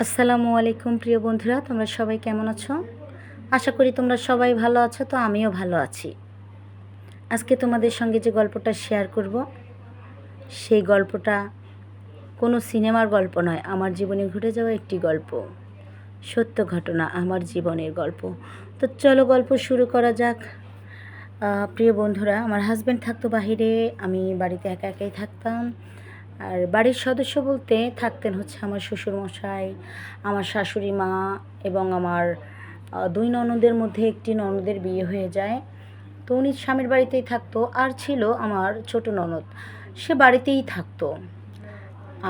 আসসালামু আলাইকুম প্রিয় বন্ধুরা, তোমরা সবাই কেমন আছো? আশা করি তোমরা সবাই ভালো আছো। তো আমিও ভালো আছি। আজকে তোমাদের সঙ্গে যে গল্পটা শেয়ার করব, সেই গল্পটা কোনো সিনেমার গল্প নয়, আমার জীবনে ঘটে যাওয়া একটি গল্প, সত্য ঘটনা, আমার জীবনের গল্প। তো চলো গল্প শুরু করা যাক। প্রিয় বন্ধুরা, আমার হাজব্যান্ড থাকতো বাহিরে, আমি বাড়িতে একা একাই থাকতাম। আর বাড়ির সদস্য বলতে থাকতেন হচ্ছে আমার শ্বশুরমশাই, আমার শাশুড়ি মা এবং আমার দুই ননদের মধ্যে একটি ননদের বিয়ে হয়ে যায়। তো উনি স্বামীর বাড়িতেই থাকতো। আর ছিল আমার ছোট ননদ, সে বাড়িতেই থাকতো।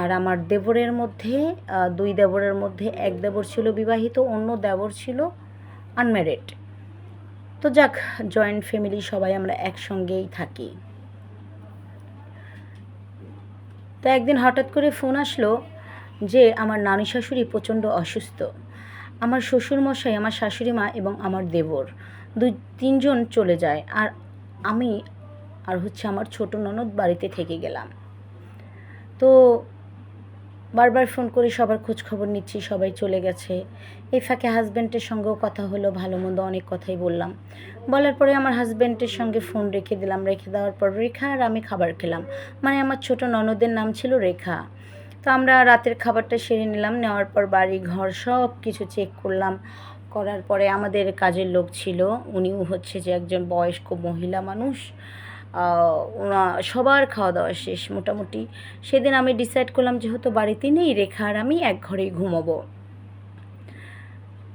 আর আমার দেবরের মধ্যে দুই দেবরের মধ্যে এক দেবর ছিল বিবাহিত, অন্য দেবর ছিল আনম্যারিড। তো যাক, জয়েন্ট ফ্যামিলি, সবাই আমরা একসঙ্গেই থাকি। তো একদিন হঠাৎ করে ফোন আসলো যে আমার নানি শাশুড়ি প্রচণ্ড অসুস্থ। আমার শ্বশুরমশাই, আমার শাশুড়ি মা এবং আমার দেবর দুই তিনজন চলে যায়। আর আমি আর হচ্ছে আমার ছোট ননদ বাড়িতে থেকে গেলাম। তো বারবার ফোন করে সবার খোঁজ খবর নিচ্ছি, সবাই চলে গেছে। এই ফাঁকে হাজব্যান্ডের সঙ্গেও কথা হলো, ভালো মন্দ অনেক কথাই বললাম। বলার পরে আমার হাজব্যান্ডের সঙ্গে ফোন রেখে দিলাম। রেখে দেওয়ার পর রেখা আর আমি খাবার খেলাম। মানে আমার ছোট ননদের নাম ছিল রেখা। তো আমরা রাতের খাবারটা সেরে নিলাম। নেওয়ার পর বাড়ি ঘর সব কিছু চেক করলাম। করার পরে আমাদের কাজের লোক ছিল, উনিও হচ্ছে যে একজন বয়স্ক মহিলা মানুষ। ওনা সবার খাওয়া দাওয়া শেষ মোটামুটি। সেদিন আমি ডিসাইড করলাম যেহেতু বাড়িতে নেই, রেখা আর আমি এক ঘরেই ঘুমাবো।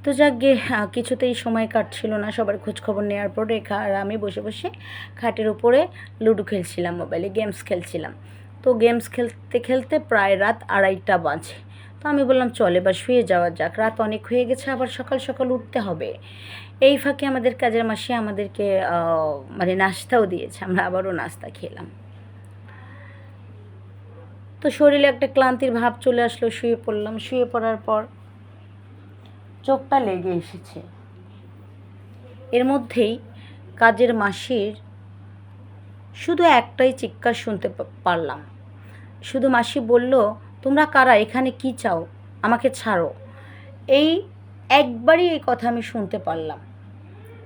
তো যাক গে, কিছুতেই সময় কাটছিল না। সবার খোঁজখবর নেওয়ার পর রেখা আর আমি বসে বসে খাটের উপরে লুডো খেলছিলাম, মোবাইলে গেমস খেলছিলাম। তো গেমস খেলতে খেলতে প্রায় রাত 2:30 বাজে। তো আমি বললাম চল এবার শুয়ে যাওয়া যাক, রাত অনেক হয়ে গেছে, আবার সকাল সকাল উঠতে হবে। এই ফাঁকে আমাদের কাজের মাসি আমাদেরকে মানে নাস্তাও দিয়েছে, আমরা আবারও নাস্তা খেলাম। তো শরীরে একটা ক্লান্তির ভাব চলে আসলো, শুয়ে পড়লাম। শুয়ে পড়ার পর চোখটা লেগে এসেছে। এর মধ্যেই কাজের মাসির শুধু একটাই চিৎকার শুনতে পারলাম। শুধু মাসি বলল, তোমরা কারা, এখানে কি চাও, আমাকে ছাড়ো। এই একবারই এই কথা আমি শুনতে পারলাম।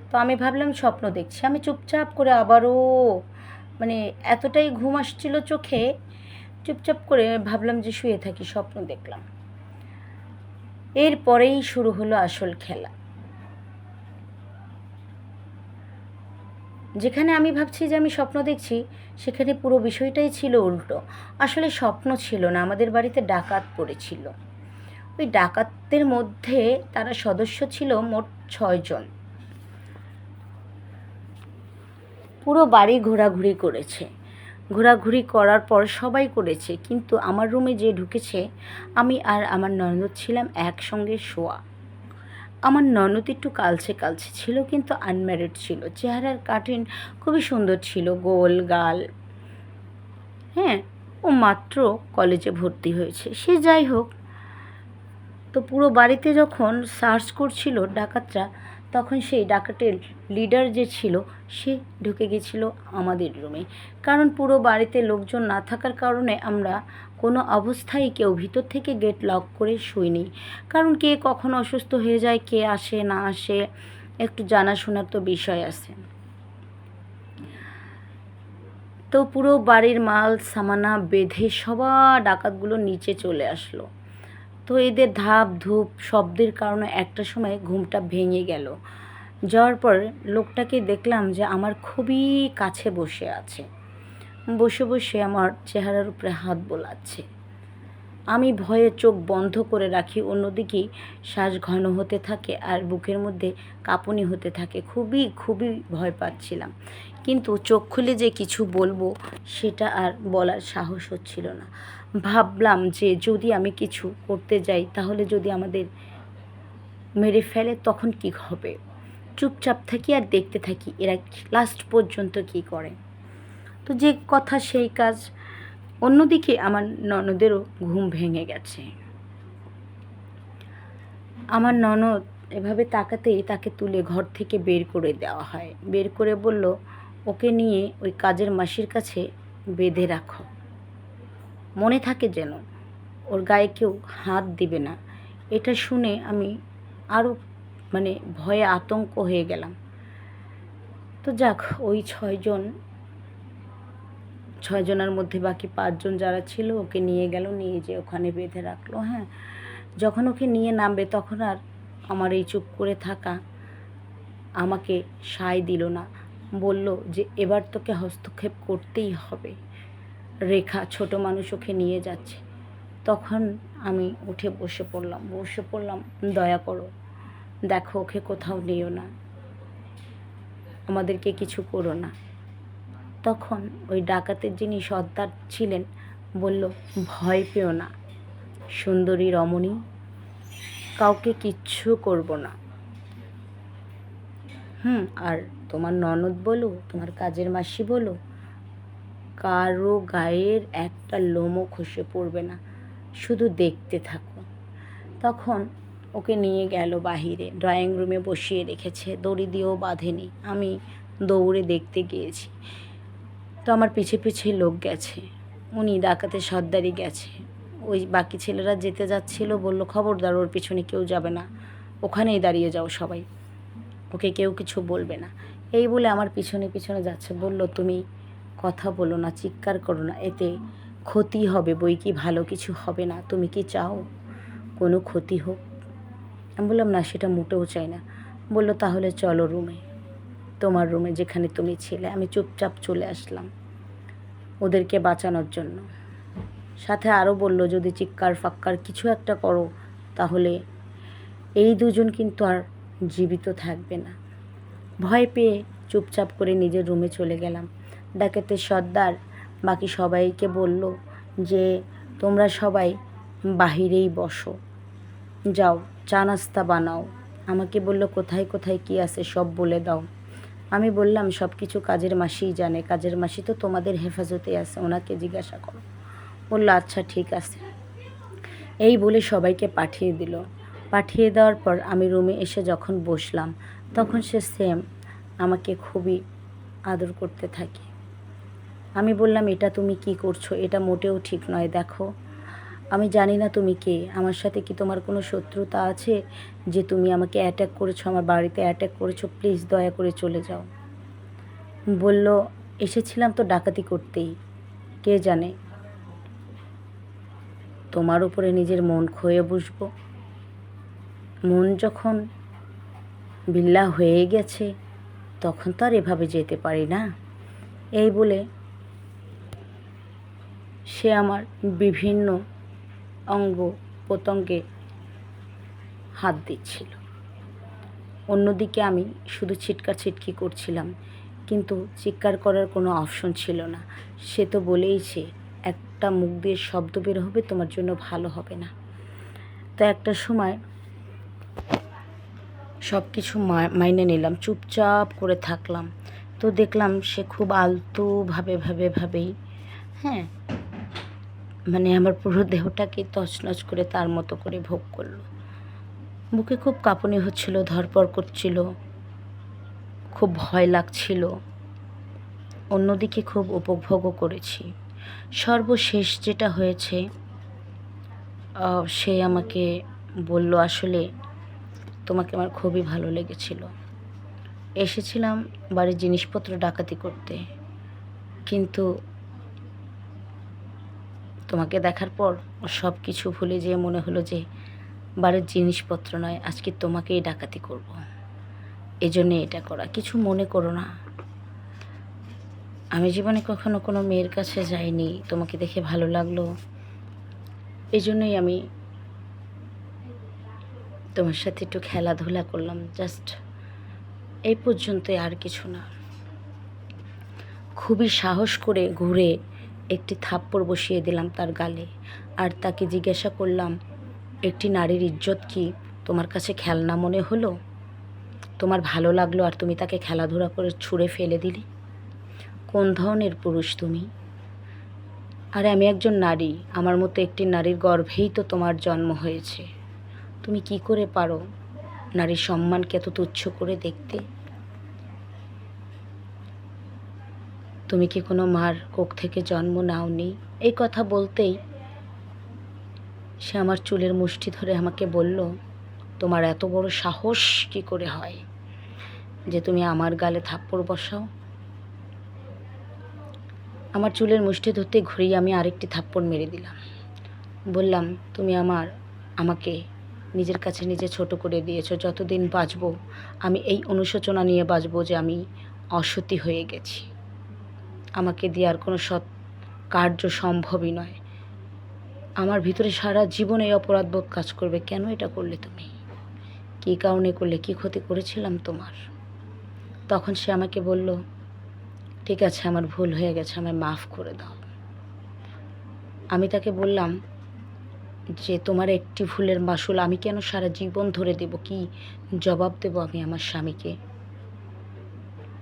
তো আমি ভাবলাম স্বপ্ন দেখছি। আমি চুপচাপ করে আবারও, মানে এতটাই ঘুম আসছিল চোখে, চুপচাপ করে ভাবলাম যে শুয়ে থাকি, স্বপ্ন দেখলাম। এরপরেই শুরু হলো আসল খেলা। যেখানে আমি ভাবছি যে আমি স্বপ্ন দেখছি, সেখানে পুরো বিষয়টাই ছিল উল্টো। আসলে স্বপ্ন ছিল না, আমাদের বাড়িতে ডাকাত পড়েছিল। ওই ডাকাতদের মধ্যে তারা সদস্য ছিল মোট 6 জন। পুরো বাড়ি ঘোরাঘুরি করেছে। ঘোরাঘুরি করার পর সবাই করেছে, কিন্তু আমার রুমে যে ঢুকেছে, আমি আর আমার ননদ ছিলাম একসঙ্গে শোয়া। আমার ননদ একটু কালচে কালচে ছিল, কিন্তু আনম্যারিড ছিল। চেহারার কাটিং খুবই সুন্দর ছিল, গোল গাল। হ্যাঁ, ও মাত্র কলেজে ভর্তি হয়েছে। সে যাই হোক। তো পুরো বাড়িতে যখন সার্চ করছিল ডাকাতরা, তখন সেই ডাকাতের লিডার যে ছিল, সে ঢুকে গেছিলো আমাদের রুমে। কারণ পুরো বাড়িতে লোকজন না থাকার কারণে আমরা কোনো অবস্থায় কেউ ভিতর থেকে গেট লক করে শুইনি। কারণ কে কখন অসুস্থ হয়ে যায়, কে আসে না আসে, একটু জানাশোনার তো বিষয় আছে। তো পুরো বাড়ির মাল সামানা বেঁধে সবার ডাকাতগুলো নিচে চলে আসলো। তো এদের ধাপ ধূপ শব্দের কারণে একটা সময় ঘুমটা ভেঙে গেল। যাওয়ার পর লোকটাকে দেখলাম যে আমার খুবই কাছে বসে আছে, বসে বসে আমার চেহারার উপরে হাত বোলাচ্ছে। আমি ভয়ে চোখ বন্ধ করে রাখি, অন্যদিকে শ্বাস ঘন হতে থাকে আর বুকের মধ্যে কাঁপুনি হতে থাকে। খুবই খুবই ভয় পাচ্ছিলাম, কিন্তু চোখ খুলে যে কিছু বলবো সেটা আর বলার সাহস হচ্ছিল না। ভাবলাম যে যদি আমি কিছু করতে যাই, তাহলে যদি আমাদের মেরে ফেলে তখন কি হবে। চুপচাপ থাকি আর দেখতে থাকি এরা লাস্ট পর্যন্ত কি করে। তো যে কথা সেই কাজ। অন্যদিকে আমার ননদেরও ঘুম ভেঙে গেছে। আমার ননদ এভাবে তাকাতেই তাকে তুলে ঘর থেকে বের করে দেওয়া হয়। বের করে বলল, ওকে নিয়ে ওই কাজের মাসির কাছে বেঁধে রাখো, মনে থাকে যেন ওর গায়ে কেউ হাত দিবে না। এটা শুনে আমি আরও মানে ভয়ে আতঙ্ক হয়ে গেলাম। তো যাক, ওই ছয়জনের মধ্যে বাকি 5জন যারা ছিল ওকে নিয়ে গেল, নিয়ে যেয়ে ওখানে বেঁধে রাখলো। হ্যাঁ, যখন ওকে নিয়ে নামবে তখন আর আমার এই চুপ করে থাকা আমাকে সায় দিল না। বলল যে এবার তোকে হস্তক্ষেপ করতেই হবে, রেখা ছোট মানুষ ওকে নিয়ে যাচ্ছে। তখন আমি উঠে বসে পড়লাম, দয়া করো, দেখো ওকে কোথাও নিও না, আমাদেরকে কিছু করো না। তখন ওই ডাকাতের যিনি সর্দার ছিলেন বলল, ভয় পেও না সুন্দরী রমণী, কাউকে কিচ্ছু করব না। আর তোমার ননদ বলো, তোমার কাজের মাসি বলো, কারো গায়ের একটা লোমও খসে পড়বে না, শুধু দেখতে থাকো। তখন ওকে নিয়ে গেল বাহিরে, ড্রয়িং রুমে বসিয়ে রেখেছে, দড়ি দিয়েও বাঁধেনি। আমি দৌড়ে দেখতে গিয়েছি, তো আমার পিছে পিছে লোক গেছে, উনি ডাকাতের সর্দারই গেছে। ওই বাকি ছেলেরা যেতে যাচ্ছিল, বলল খবরদার ওর পিছনে কেউ যাবে না, ওখানেই দাঁড়িয়ে যাও সবাই, ওকে কেউ কিছু বলবে না। এই বলে আমার পিছনে পিছনে যাচ্ছে, বলল তুমি কথা বলো না, চিৎকার করো না, এতে ক্ষতি হবে বই কি, ভালো কিছু হবে না। তুমি কি চাও কোনো ক্ষতি হোক? আমি বললাম না, সেটা মোটেও চাই না। বলল তাহলে চলো রুমে, তোমার রুমে যেখানে তুমি ছিলে। আমি চুপচাপ চলে আসলাম ওদেরকে বাঁচানোর জন্য। সাথে আরও বলল যদি চিৎকার ফাক্কার কিছু একটা করো তাহলে এই দুজন কিন্তু আর জীবিত থাকবে না। ভয় পেয়ে চুপচাপ করে নিজের রুমে চলে গেলাম। ডাকাতের সর্দার বাকি সবাইকে বলল যে তোমরা সবাই বাহিরেই বসো, যাও চা নাস্তা বানাও। আমাকে বলল কোথায় কোথায় কী আছে সব বলে দাও। আমি বললাম সব কিছু কাজের মাসিই জানে, কাজের মাসি তো তোমাদের হেফাজতে আছে, ওনাকে জিজ্ঞাসা করো। বলল আচ্ছা ঠিক আছে। এই বলে সবাইকে পাঠিয়ে দিল। পাঠিয়ে দেওয়ার পর আমি রুমে এসে যখন বসলাম তখন সে সেম আমাকে খুবই আদর করতে থাকে। আমি বললাম এটা তুমি কি করছো, এটা মোটেও ঠিক নয়। দেখো আমি জানি না তুমি কে, আমার সাথে কি তোমার কোনো শত্রুতা আছে যে তুমি আমাকে অ্যাটাক করেছো, আমার বাড়িতে অ্যাটাক করেছো, প্লিজ দয়া করে চলে যাও। বলল এসেছিলাম তো ডাকাতি করতেই, কে জানে তোমার উপরে নিজের মন খোয়ে বসবো। মন যখন বিল্লা হয়ে গেছে তখন তো আর এভাবে যেতে পারি না। এই বলে সে আমার বিভিন্ন অঙ্গ প্রত্যঙ্গে হাত দিচ্ছিল। অন্যদিকে আমি শুধু চিৎকার ছিটকি করছিলাম, কিন্তু চিৎকার করার কোনো অপশন ছিল না। সে তো বলেইছে একটা মুখ দিয়ে শব্দ বের হবে তোমার জন্য ভালো হবে না। তো একটা সময় সব কিছু মাইনে নিলাম, চুপচাপ করে থাকলাম। তো দেখলাম সে খুব ভাবেই হ্যাঁ মানে আমার পুরো দেহটাকে তছনছ করে তার মতো করে ভোগ করলো। বুকে খুব কাঁপুনি হচ্ছিল, ধরপড় করছিল, খুব ভয় লাগছিল। অন্যদিকে খুব উপভোগও করেছি। সর্বশেষ যেটা হয়েছে, সে আমাকে বলল আসলে তোমাকে আমার খুবই ভালো লেগেছিল, এসেছিলাম বাড়ির জিনিসপত্র ডাকাতি করতে, কিন্তু তোমাকে দেখার পর সব কিছু ভুলে যেয়ে মনে হলো যে বাড়ির জিনিসপত্র নয়, আজকে তোমাকেই ডাকাতি করব, এজন্যে এটা করা, কিছু মনে করো না। আমি জীবনে কখনো কোনো মেয়ের কাছে যাইনি, তোমাকে দেখে ভালো লাগলো, এই জন্যই আমি তোমার সাথে একটু খেলাধুলা করলাম, জাস্ট এই পর্যন্তই, আর কিছু না। খুবই সাহস করে ঘুরে একটি থাপ্পড় বসিয়ে দিলাম তার গালে, আর তাকে জিজ্ঞাসা করলাম একটি নারীর ইজ্জত কি তোমার কাছে খেলনা মনে হলো? তোমার ভালো লাগলো আর তুমি তাকে খেলাধুলা করে ছুঁড়ে ফেলে দিলে? কোন ধরনের পুরুষ তুমি? আরে আমি একজন নারী, আমার মতো একটি নারীর গর্ভেই তো তোমার জন্ম হয়েছে, তুমি কি করে পারো নারীর সম্মানকে এত তুচ্ছ করে দেখতে? তুমি কি কোনো মার কোখ থেকে জন্ম নাওনি? এই কথা বলতেই সে আমার চুলের মুষ্টি ধরে আমাকে বলল, তোমার এত বড় সাহস কি করে হয় যে তুমি আমার গালে থাপ্পড় বসাও? আমার চুলের মুষ্টি ধরতে ঘুরিয়ে আমি আরেকটি থাপ্পড় মেরে দিলাম। বললাম, তুমি আমাকে নিজের কাছে নিজে ছোট করে দিয়েছো। যতদিন বাঁচবো আমি এই অনুশোচনা নিয়ে বাঁচবো যে আমি অসতী হয়ে গেছি। আমাকে দিয়ে আর কোনো সৎ কার্য সম্ভবই নয়। আমার ভিতরে সারা জীবন এই অপরাধবোধ কাজ করবে। কেন এটা করলে তুমি? কী কারণে করলে? কী ক্ষতি করেছিলাম তোমার? তখন সে আমাকে বলল, ঠিক আছে, আমার ভুল হয়ে গেছে, আমায় মাফ করে দাও। আমি তাকে বললাম যে তোমার একটি ভুলের মাসুল আমি কেন সারা জীবন ধরে দেব? কি জবাব দেব আমি আমার স্বামীকে?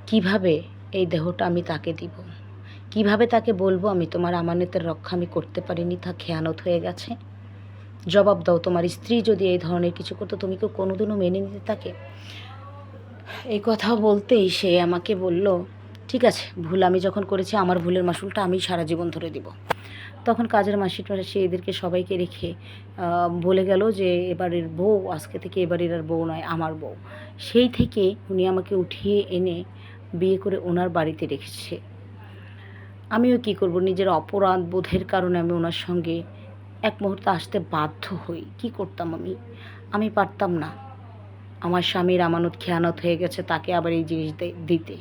কিভাবে এই দেহটা আমি তাকে দিব? কিভাবে তাকে বলবো আমি তোমার আমানতের রক্ষা আমি করতে পারিনি, তা খেয়ানত হয়ে গেছে? জবাব দাও। তোমার স্ত্রী যদি এই ধরনের কিছু করতো তুমি কি কোনোদিনও মেনে নিতে তাকে? এই কথা বলতেই সে আমাকে বলল, ঠিক আছে, ভুল আমি যখন করেছি আমার ভুলের মাসুলটা আমি সারা জীবন ধরে দিব। তখন কাজের মাসিটা সে এদেরকে সবাইকে রেখে বলে গেল যে এবারের বউ আজকে থেকে এবারের আর বউ নয়, আমার বউ। সেই থেকে উনি আমাকে উঠিয়ে এনে বিয়ে করে ওনার বাড়িতে রেখেছে। আমিও কি করব, নিজের অপরাধ বোধের কারণে আমি ওনার সঙ্গে এক মুহূর্তে আসতে বাধ্য হই। কি করতাম আমি পারতাম না। আমার স্বামীর আমানত খেয়ানত হয়ে গেছে, তাকে আবার এই জিনিস দিতে।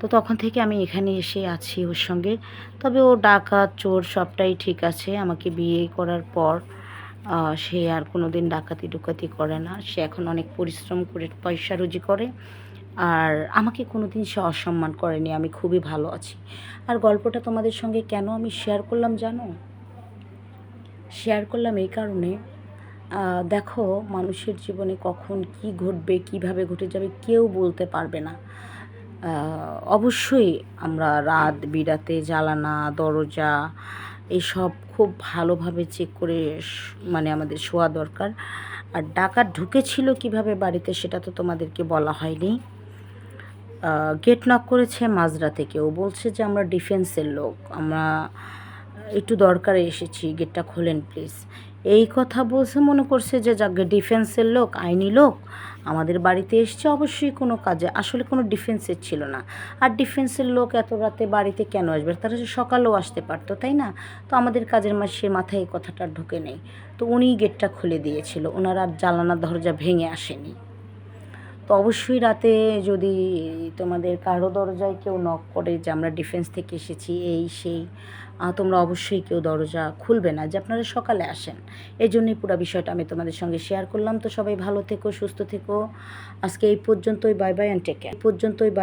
তো তখন থেকে আমি এখানে এসে আছি ওর সঙ্গে। তবে ও ডাকাত চোর সবটাই ঠিক আছে। আমাকে বিয়ে করার পর সে আর কোনো দিন ডাকাতি করে না। সে এখন অনেক পরিশ্রম করে পয়সা রুজি করে। আর আমাকে কোনো দিন সে অসম্মান করেনি। আমি খুবই ভালো আছি। আর গল্পটা তোমাদের সঙ্গে কেন আমি শেয়ার করলাম জানো? শেয়ার করলাম এই কারণে, দেখো, মানুষের জীবনে কখন কি ঘটবে, কিভাবে ঘটে যাবে কেউ বলতে পারবে না। অবশ্যই আমরা রাত বিরাতে জানালা দরজা এসব খুব ভালোভাবে চেক করে মানে আমাদের শোয়া দরকার। আর ডাকাত ঢুকেছিল কিভাবে বাড়িতে সেটা তো তোমাদেরকে বলা হয়নি। গেট নক করেছে মাঝরাতে, কেউ বলছে যে আমরা ডিফেন্সের লোক, আমরা একটু দরকারে এসেছি, গেটটা খোলেন প্লিজ। এই কথা বলছে, মনে করছে যে যাকে ডিফেন্সের লোক, আইনি লোক আমাদের বাড়িতে এসছে অবশ্যই কোনো কাজে। আসলে কোনো ডিফেন্সের ছিল না। আর ডিফেন্সের লোক এত রাতে বাড়িতে কেন আসবে? তারা যে সকালেও আসতে পারতো, তাই না? তো আমাদের কাজের মাসের মাথায় এই কথাটা ঢোকে নেই। তো উনিই গেটটা খুলে দিয়েছিল, ওনার আর জানালা দরজা ভেঙে আসেনি। তো অবশ্যই রাতে যদি তোমাদের কারো দরজায় কেউ নক করে যে আমরা ডিফেন্স থেকে এসেছি এই সেই, তোমরা অবশ্যই কেউ দরজা খুলবে না, যে আপনারা সকালে আসেন। এই জন্যই পুরো বিষয়টা আমি তোমাদের সঙ্গে শেয়ার করলাম। তো সবাই ভালো থেকো, সুস্থ থেকো। আজকে এই পর্যন্তই। Bye bye and take care. এই পর্যন্তই। বাই।